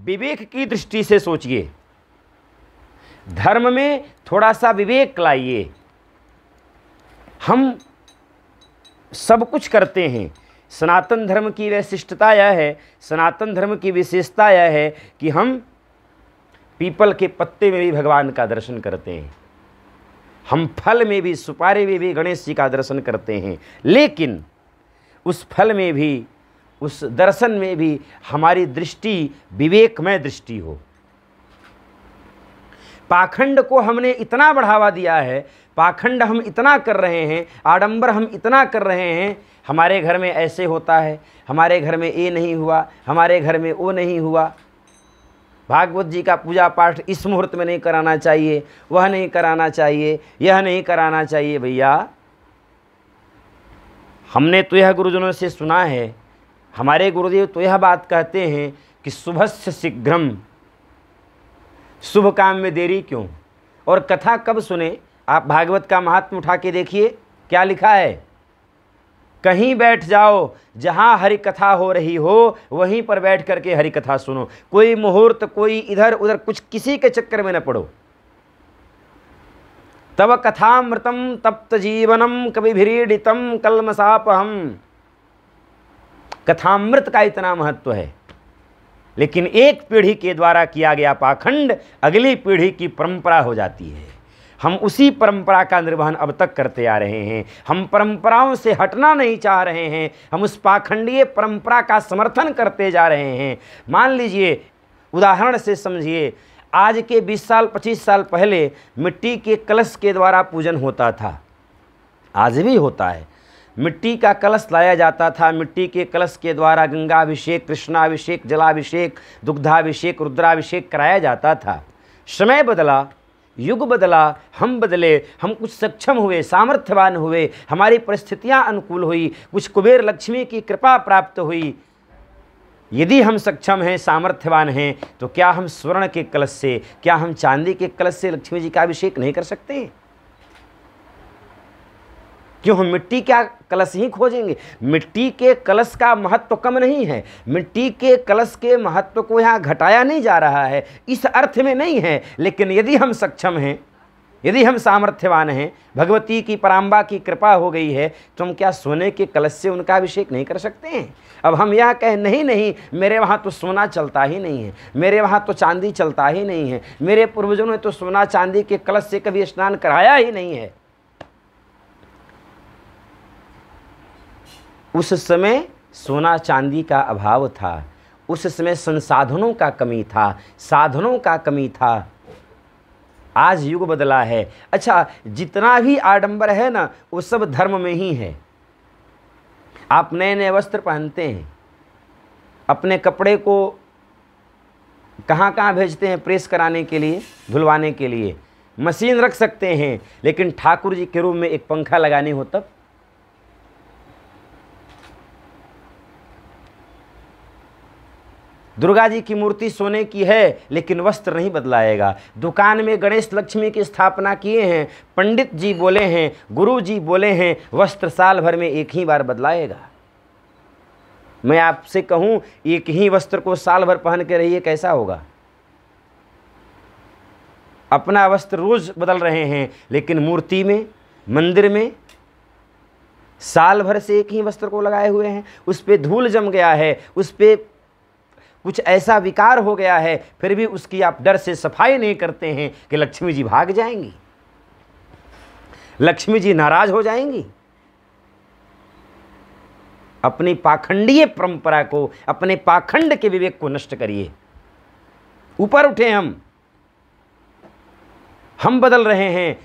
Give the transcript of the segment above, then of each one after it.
विवेक की दृष्टि से सोचिए, धर्म में थोड़ा सा विवेक लाइए। हम सब कुछ करते हैं। सनातन धर्म की वैशिष्टता यह है, सनातन धर्म की विशेषता यह है कि हम पीपल के पत्ते में भी भगवान का दर्शन करते हैं, हम फल में भी, सुपारी में भी गणेश जी का दर्शन करते हैं, लेकिन उस फल में भी, उस दर्शन में भी हमारी दृष्टि विवेकमय दृष्टि हो। पाखंड को हमने इतना बढ़ावा दिया है, पाखंड हम इतना कर रहे हैं, आडंबर हम इतना कर रहे हैं, हमारे घर में ऐसे होता है, हमारे घर में ये नहीं हुआ, हमारे घर में वो नहीं हुआ, भागवत जी का पूजा पाठ इस मुहूर्त में नहीं कराना चाहिए, वह नहीं कराना चाहिए, यह नहीं कराना चाहिए। भैया, हमने तो यह गुरुजनों से सुना है, हमारे गुरुदेव तो यह बात कहते हैं कि शुभस्य शीघ्रम, शुभ काम में देरी क्यों। और कथा कब सुने? आप भागवत का महात्म्य उठा के देखिए, क्या लिखा है, कहीं बैठ जाओ, जहां हरि कथा हो रही हो वहीं पर बैठ करके हरि कथा सुनो। कोई मुहूर्त, कोई इधर उधर, कुछ किसी के चक्कर में न पड़ो। तव कथामृतम तप्त जीवनम कविभिरीडितम कल्मषापहम। कथामृत का इतना महत्व है, लेकिन एक पीढ़ी के द्वारा किया गया पाखंड अगली पीढ़ी की परंपरा हो जाती है। हम उसी परंपरा का निर्वहन अब तक करते आ रहे हैं। हम परंपराओं से हटना नहीं चाह रहे हैं, हम उस पाखंडीय परंपरा का समर्थन करते जा रहे हैं। मान लीजिए, उदाहरण से समझिए, आज के 20 साल 25 साल पहले मिट्टी के कलश के द्वारा पूजन होता था, आज भी होता है। मिट्टी का कलश लाया जाता था, मिट्टी के कलश के द्वारा गंगाभिषेक, कृष्णाभिषेक, जलाभिषेक, दुग्धाभिषेक, रुद्राभिषेक कराया जाता था। समय बदला, युग बदला, हम बदले, हम कुछ सक्षम हुए, सामर्थ्यवान हुए, हमारी परिस्थितियां अनुकूल हुई, कुछ कुबेर लक्ष्मी की कृपा प्राप्त हुई। यदि हम सक्षम हैं, सामर्थ्यवान हैं, तो क्या हम स्वर्ण के कलश से, क्या हम चांदी के कलश से लक्ष्मी जी का अभिषेक नहीं कर सकते? क्यों हम मिट्टी का कलश ही खोजेंगे? मिट्टी के कलश का महत्व कम नहीं है, मिट्टी के कलश के महत्व को यहाँ घटाया नहीं जा रहा है, इस अर्थ में नहीं है। लेकिन यदि हम सक्षम हैं, यदि हम सामर्थ्यवान हैं, भगवती की पराम्बा की कृपा हो गई है, तो हम क्या सोने के कलश से उनका अभिषेक नहीं कर सकते हैं? अब हम यह कहें नहीं नहीं, मेरे वहाँ तो सोना चलता ही नहीं है, मेरे वहाँ तो चांदी चलता ही नहीं है, मेरे पूर्वजों ने तो सोना चांदी के कलश से कभी स्नान कराया ही नहीं है। उस समय सोना चांदी का अभाव था, उस समय संसाधनों का कमी था, साधनों का कमी था। आज युग बदला है। अच्छा, जितना भी आडंबर है ना, वो सब धर्म में ही है। आप नए नए वस्त्र पहनते हैं, अपने कपड़े को कहाँ कहाँ भेजते हैं प्रेस कराने के लिए, धुलवाने के लिए। मशीन रख सकते हैं, लेकिन ठाकुर जी के रूम में एक पंखा लगानी हो तब। दुर्गा जी की मूर्ति सोने की है, लेकिन वस्त्र नहीं बदलाएगा। दुकान में गणेश लक्ष्मी की स्थापना किए हैं, पंडित जी बोले हैं, गुरु जी बोले हैं, वस्त्र साल भर में एक ही बार बदलाएगा। मैं आपसे कहूं, एक ही वस्त्र को साल भर पहन के रहिए, कैसा होगा? अपना वस्त्र रोज बदल रहे हैं, लेकिन मूर्ति में, मंदिर में साल भर से एक ही वस्त्र को लगाए हुए हैं। उस पर धूल जम गया है, उस पर कुछ ऐसा विकार हो गया है, फिर भी उसकी आप डर से सफाई नहीं करते हैं कि लक्ष्मी जी भाग जाएंगी, लक्ष्मी जी नाराज हो जाएंगी। अपनी पाखंडीय परंपरा को, अपने पाखंड के विवेक को नष्ट करिए। ऊपर उठे हम बदल रहे हैं,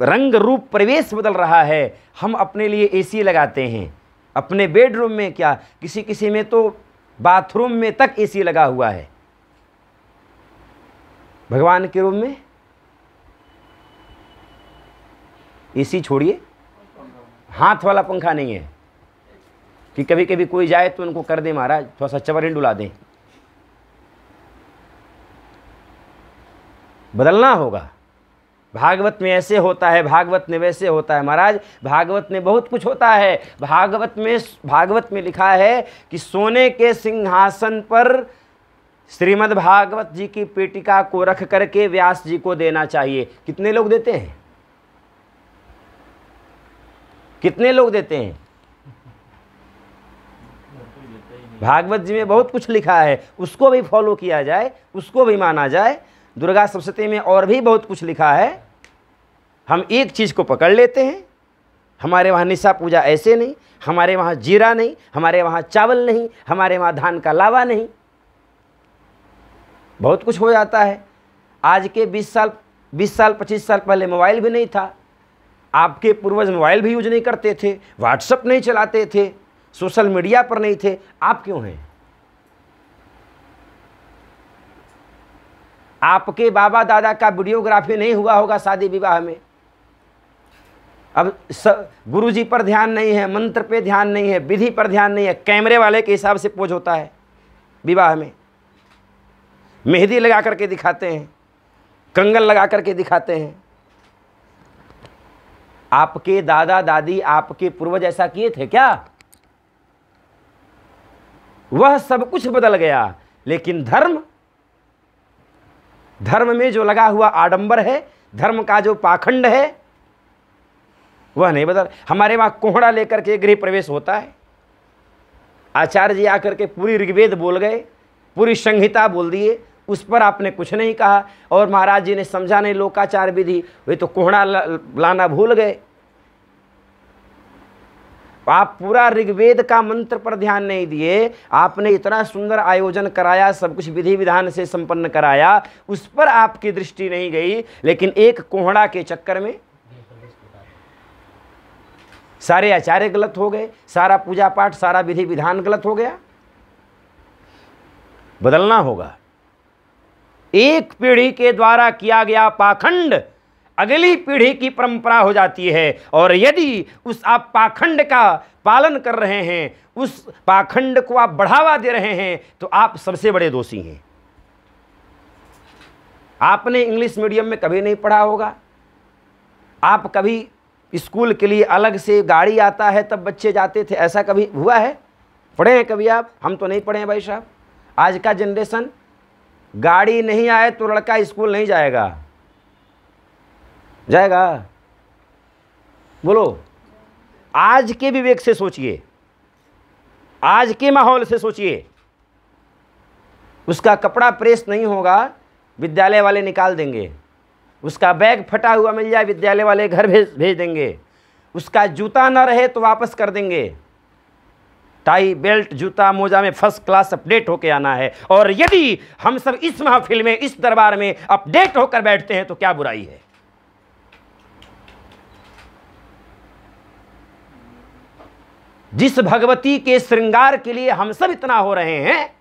रंग रूप परिवेश बदल रहा है। हम अपने लिए एसी लगाते हैं, अपने बेडरूम में क्या, किसी किसी में तो बाथरूम में तक एसी लगा हुआ है। भगवान के रूम में एसी छोड़िए, हाथ वाला पंखा नहीं है कि कभी कभी कोई जाए तो उनको कर दे महाराज, थोड़ा सा चवर डुला दें। बदलना होगा। भागवत में ऐसे होता है, भागवत में वैसे होता है। महाराज, भागवत में बहुत कुछ होता है। भागवत में लिखा है कि सोने के सिंहासन पर श्रीमद् भागवत जी की पीठिका को रख करके व्यास जी को देना चाहिए। कितने लोग देते हैं? कितने लोग देते हैं? भागवत जी में बहुत कुछ लिखा है, उसको भी फॉलो किया जाए, उसको भी माना जाए। दुर्गा सप्तशती में और भी बहुत कुछ लिखा है। हम एक चीज़ को पकड़ लेते हैं, हमारे वहाँ निशा पूजा ऐसे नहीं, हमारे वहाँ जीरा नहीं, हमारे वहाँ चावल नहीं, हमारे वहाँ धान का लावा नहीं। बहुत कुछ हो जाता है। आज के 20 साल 25 साल पहले मोबाइल भी नहीं था। आपके पूर्वज मोबाइल भी यूज नहीं करते थे, व्हाट्सएप नहीं चलाते थे, सोशल मीडिया पर नहीं थे। आप क्यों हैं? आपके बाबा दादा का वीडियोग्राफी नहीं हुआ होगा शादी विवाह में। अब गुरुजी पर ध्यान नहीं है, मंत्र पे ध्यान नहीं है, विधि पर ध्यान नहीं है, कैमरे वाले के हिसाब से पोज होता है। विवाह में मेहंदी लगा करके दिखाते हैं, कंगन लगा करके दिखाते हैं। आपके दादा दादी, आपके पूर्वज ऐसा किए थे क्या? वह सब कुछ बदल गया, लेकिन धर्म में जो लगा हुआ आडंबर है, धर्म का जो पाखंड है, वह नहीं बदल। हमारे वहां कोहड़ा लेकर के गृह प्रवेश होता है। आचार्य जी आकर के पूरी ऋग्वेद बोल गए, पूरी संहिता बोल दिए, उस पर आपने कुछ नहीं कहा। और महाराज जी ने समझा नहीं लोकाचार विधि, वे तो कोहड़ा लाना भूल गए। आप पूरा ऋग्वेद का मंत्र पर ध्यान नहीं दिए। आपने इतना सुंदर आयोजन कराया, सब कुछ विधि विधान से संपन्न कराया, उस पर आपकी दृष्टि नहीं गई। लेकिन एक कोहड़ा के चक्कर में सारे आचार्य गलत हो गए, सारा पूजा पाठ, सारा विधि विधान गलत हो गया। बदलना होगा। एक पीढ़ी के द्वारा किया गया पाखंड अगली पीढ़ी की परंपरा हो जाती है। और यदि उस आप पाखंड का पालन कर रहे हैं, उस पाखंड को आप बढ़ावा दे रहे हैं, तो आप सबसे बड़े दोषी हैं। आपने इंग्लिश मीडियम में कभी नहीं पढ़ा होगा। आप कभी स्कूल के लिए अलग से गाड़ी आता है तब बच्चे जाते थे, ऐसा कभी हुआ है? पढ़े हैं कभी आप? हम तो नहीं पढ़े हैं भाई साहब। आज का जनरेशन, गाड़ी नहीं आए तो लड़का स्कूल नहीं जाएगा। बोलो, आज के विवेक से सोचिए, आज के माहौल से सोचिए। उसका कपड़ा प्रेस नहीं होगा, विद्यालय वाले निकाल देंगे। उसका बैग फटा हुआ मिल जाए, विद्यालय वाले घर भेज देंगे। उसका जूता ना रहे तो वापस कर देंगे। टाई बेल्ट जूता मोजा में फर्स्ट क्लास अपडेट होकर आना है। और यदि हम सब इस महफिल में, इस दरबार में अपडेट होकर बैठते हैं तो क्या बुराई है? जिस भगवती के श्रृंगार के लिए हम सब इतना हो रहे हैं,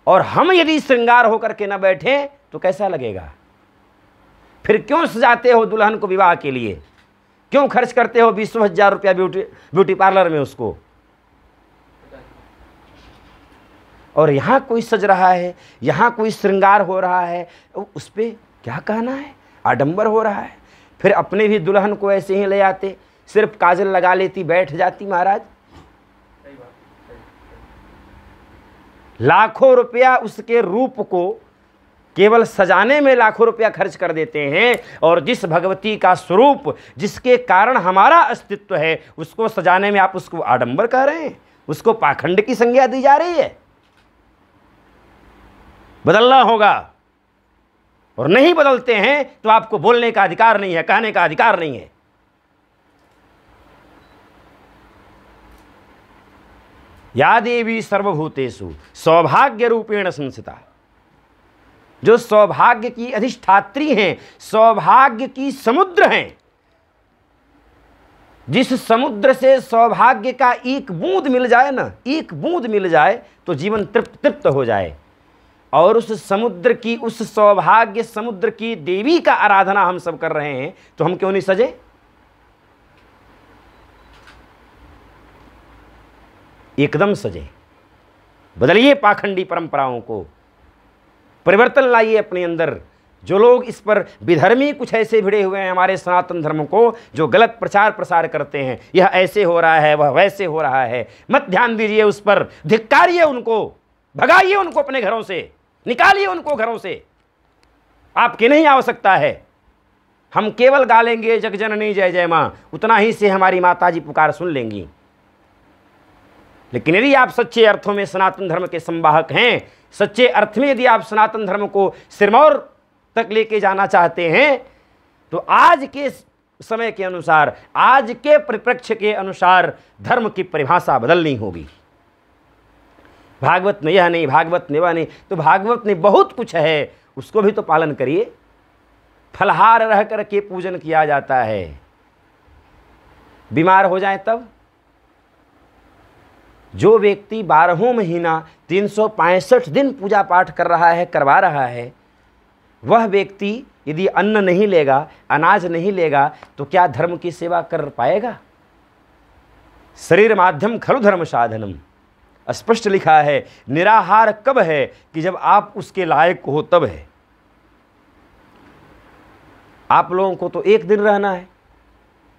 और हम यदि श्रृंगार होकर के न बैठे तो कैसा लगेगा? फिर क्यों सजाते हो दुल्हन को विवाह के लिए? क्यों खर्च करते हो 20,000 रुपया ब्यूटी पार्लर में उसको? और यहां कोई सज रहा है, यहां कोई श्रृंगार हो रहा है, उस पर क्या कहना है? आडंबर हो रहा है। फिर अपने भी दुल्हन को ऐसे ही ले आते, सिर्फ काजल लगा लेती, बैठ जाती। महाराज, लाखों रुपया उसके रूप को केवल सजाने में लाखों रुपया खर्च कर देते हैं, और जिस भगवती का स्वरूप, जिसके कारण हमारा अस्तित्व है, उसको सजाने में आप उसको आडंबर कह रहे हैं, उसको पाखंड की संज्ञा दी जा रही है। बदलना होगा। और नहीं बदलते हैं तो आपको बोलने का अधिकार नहीं है, कहने का अधिकार नहीं है। या देवी सर्वभूतेषु सौभाग्य रूपेण संस्थिता। जो सौभाग्य की अधिष्ठात्री हैं, सौभाग्य की समुद्र हैं, जिस समुद्र से सौभाग्य का एक बूंद मिल जाए ना, एक बूंद मिल जाए तो जीवन तृप्त हो जाए। और उस समुद्र की, उस सौभाग्य समुद्र की देवी का आराधना हम सब कर रहे हैं, तो हम क्यों नहीं सजे? एकदम सजे। बदलिए पाखंडी परंपराओं को, परिवर्तन लाइए अपने अंदर। जो लोग इस पर विधर्मी कुछ ऐसे भिड़े हुए हैं हमारे सनातन धर्म को, जो गलत प्रचार प्रसार करते हैं, यह ऐसे हो रहा है, वह वैसे हो रहा है, मत ध्यान दीजिए उस पर, धिक्कारिए उनको, भगाइए उनको अपने घरों से। निकालिए उनको घरों से, आपकी नहीं आवश्यकता है। हम केवल गा लेंगे जग जननी जय जय माँ, उतना ही से हमारी माता जी पुकार सुन लेंगी। लेकिन यदि आप सच्चे अर्थों में सनातन धर्म के संवाहक हैं, सच्चे अर्थ में यदि आप सनातन धर्म को सिरमौर तक लेके जाना चाहते हैं, तो आज के समय के अनुसार, आज के परिप्रेक्ष्य के अनुसार धर्म की परिभाषा बदलनी होगी। भागवत में यह नहीं, भागवत में वह नहीं, तो भागवत में बहुत कुछ है, उसको भी तो पालन करिए। फलहार रह कर के पूजन किया जाता है, बीमार हो जाए तब। जो व्यक्ति 12 महीना 365 दिन पूजा पाठ कर रहा है, करवा रहा है, वह व्यक्ति यदि अन्न नहीं लेगा, अनाज नहीं लेगा, तो क्या धर्म की सेवा कर पाएगा? शरीर माध्यम खलु धर्म साधनम, स्पष्ट लिखा है। निराहार कब है? कि जब आप उसके लायक हो तब है। आप लोगों को तो एक दिन रहना है,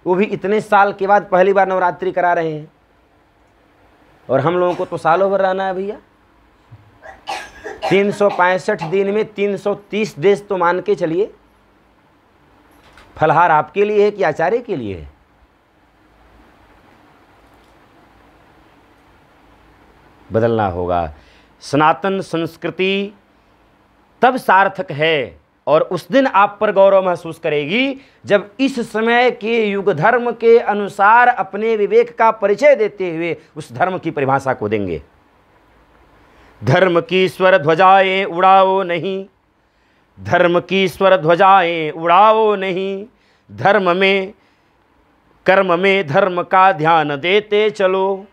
वो भी इतने साल के बाद पहली बार नवरात्रि करा रहे हैं, और हम लोगों को तो सालों भर रहना है भैया। 365 दिन में 330 देश तो मान के चलिए। फलहार आपके लिए है कि आचार्य के लिए है? बदलना होगा। सनातन संस्कृति तब सार्थक है और उस दिन आप पर गौरव महसूस करेगी जब इस समय के युग धर्म के अनुसार अपने विवेक का परिचय देते हुए उस धर्म की परिभाषा को देंगे। धर्म की स्वर ध्वजाएं उड़ाओ नहीं, धर्म की स्वर ध्वजाएं उड़ाओ नहीं, धर्म में कर्म में धर्म का ध्यान देते चलो,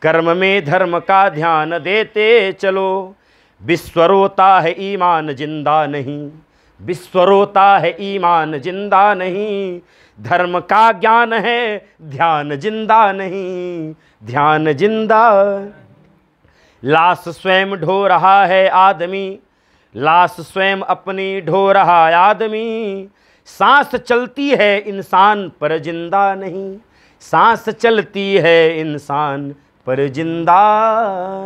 कर्म में धर्म का ध्यान देते चलो। विश्वरोता है ईमान जिंदा नहीं, विश्वरोता है ईमान जिंदा नहीं, धर्म का ज्ञान है ध्यान जिंदा नहीं, ध्यान जिंदा। लाश स्वयं ढो रहा है आदमी, लाश स्वयं अपनी ढो रहा आदमी, सांस चलती है इंसान पर जिंदा नहीं, सांस चलती है इंसान पर जिंदा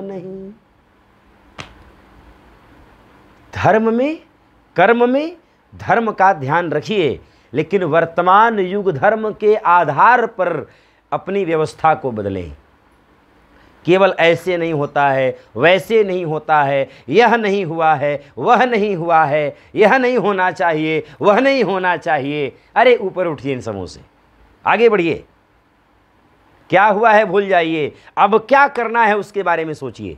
नहीं। धर्म में कर्म में धर्म का ध्यान रखिए, लेकिन वर्तमान युग धर्म के आधार पर अपनी व्यवस्था को बदलें। केवल ऐसे नहीं होता है, वैसे नहीं होता है, यह नहीं हुआ है, वह नहीं हुआ है, यह नहीं होना चाहिए, वह नहीं होना चाहिए। अरे ऊपर उठिए इन समूह से, आगे बढ़िए। क्या हुआ है भूल जाइए, अब क्या करना है उसके बारे में सोचिए।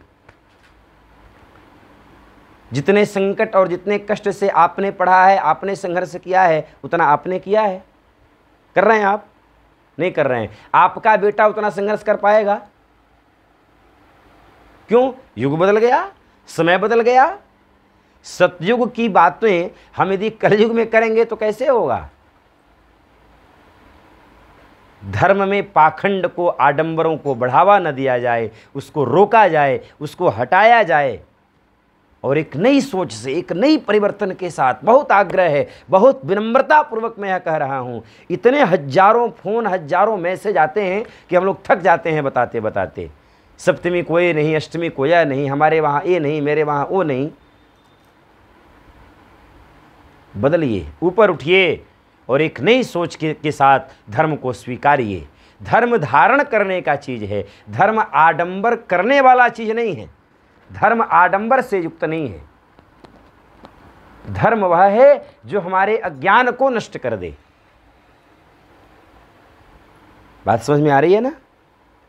जितने संकट और जितने कष्ट से आपने पढ़ा है, आपने संघर्ष किया है, उतना आपने किया है? कर रहे हैं आप? नहीं कर रहे हैं। आपका बेटा उतना संघर्ष कर पाएगा? क्यों? युग बदल गया, समय बदल गया। सतयुग की बातें हम यदि कलयुग में करेंगे तो कैसे होगा? धर्म में पाखंड को, आडंबरों को बढ़ावा न दिया जाए, उसको रोका जाए, उसको हटाया जाए, और एक नई सोच से, एक नई परिवर्तन के साथ, बहुत आग्रह है, बहुत विनम्रता पूर्वक मैं यह कह रहा हूँ। इतने हजारों फोन, हजारों मैसेज आते हैं कि हम लोग थक जाते हैं बताते बताते। सप्तमी को ये नहीं, अष्टमी को यह नहीं, हमारे वहाँ ये नहीं, मेरे वहाँ वो नहीं। बदलिए, ऊपर उठिए और एक नई सोच के साथ धर्म को स्वीकारिए। धर्म धारण करने का चीज़ है, धर्म आडंबर करने वाला चीज़ नहीं है, धर्म आडंबर से युक्त नहीं है। धर्म वह है जो हमारे अज्ञान को नष्ट कर दे। बात समझ में आ रही है ना?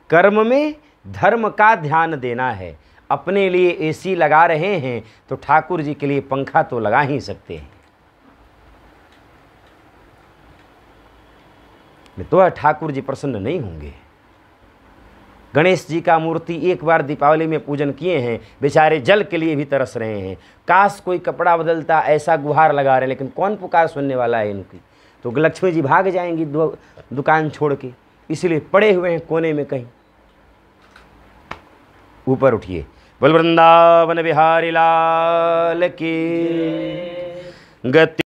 कर्म में धर्म का ध्यान देना है। अपने लिए एसी लगा रहे हैं तो ठाकुर जी के लिए पंखा तो लगा ही सकते हैं। तो ठाकुर जी प्रसन्न नहीं होंगे। गणेश जी का मूर्ति एक बार दीपावली में पूजन किए हैं, बेचारे जल के लिए भी तरस रहे हैं। काश कोई कपड़ा बदलता, ऐसा गुहार लगा रहे, लेकिन कौन पुकार सुनने वाला है इनकी? तो लक्ष्मी जी भाग जाएंगी दुकान छोड़ के, इसलिए पड़े हुए हैं कोने में कहीं। ऊपर उठिए, बोल वृंदावन बिहारी लाल की गति।